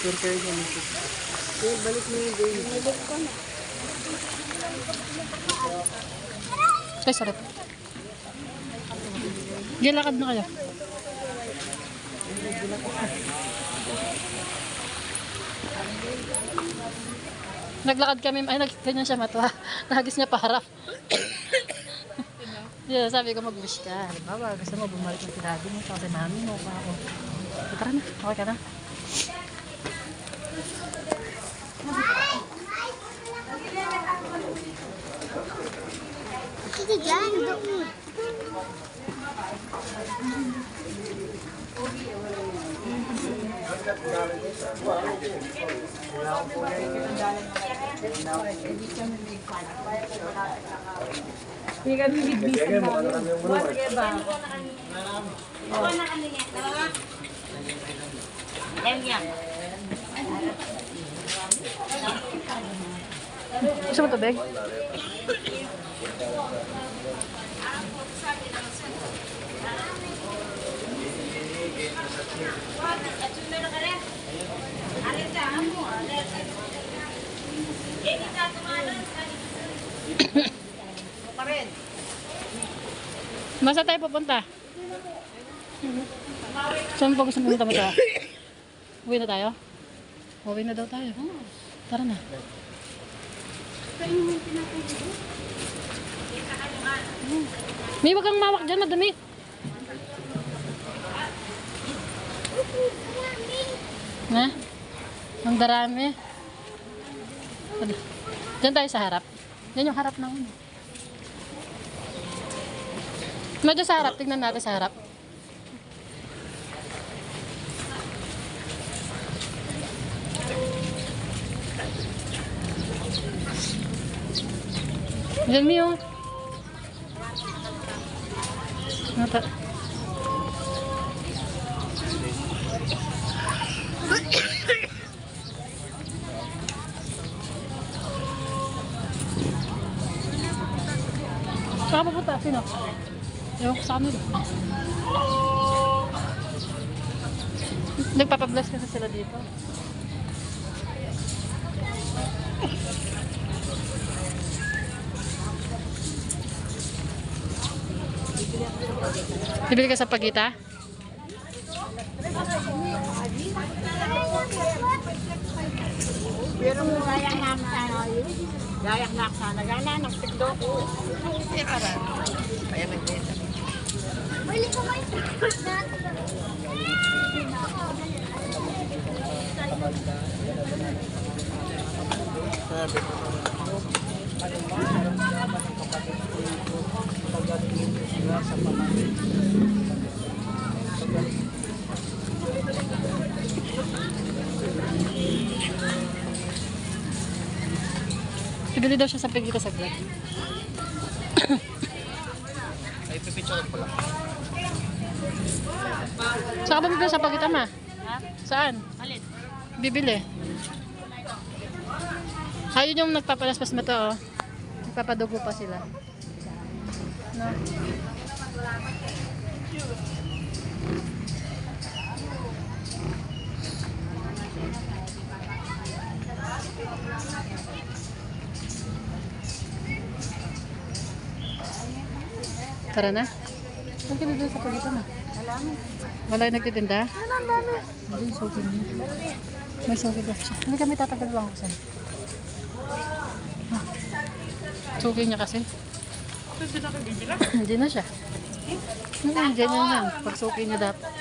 Tour kayo niya. Balik mo yung day. Balik ko na. Ay, sarap. Gilakad na kayo. Naglakad kami, ay ganyan siya matwa. Nagis niya paharap. Yeah, sabi ko mag-wish ka. Halimbawa, gusto mo bumalik ng tirabi mo kasi mami mo pa ako. Tara na, okay ka na. Sige dyan, doon. Hindi kami bigbisan ba? Buwan kayo ba? Ako na kami niya. Yan. Gusto mo tubig? Masa tayo pupunta? Saan po gusto mo pumunta mo tayo? Uwi na tayo? Uwi na daw tayo. Tara na. May wag kang mawak dyan, madumi. Na? Ang darami. Diyan tayo sa harap. Yan yung harap ng ano. Medyo sa harap. Tignan natin sa harap. Diyan mo yung nata. Saan ka pupunta? Sino? Ewan ko sa amin. Nagpapabless kasi sila dito. Bibili ka sa Pagita? Pero mo gayak na sana yun. Gayak na sana. Gana, nagtigdo ko. Kaya nag-data. Balik ko ba Sabi ko. Sa pamangkin. Bibili daw siya sa Pagita sa Glat. Ay, pipicture ko lang. Saan ka ba bibili sa Pagita, ma? Ha? Saan? Alin? Bibili. Ayun yung nagpapalaspas mo to, oh. Nagpapadugo pa sila. No? Tara na. Saan ka bibili sa Pagita, ma? Wala yung nagtitinda? Wala yung sokin niya. May sokin daw siya. Hindi kami tatagal lang ako sa'yo. Sokin niya kasi. Hindi na siya. Hindi na yan. Pag sokin niya dapat.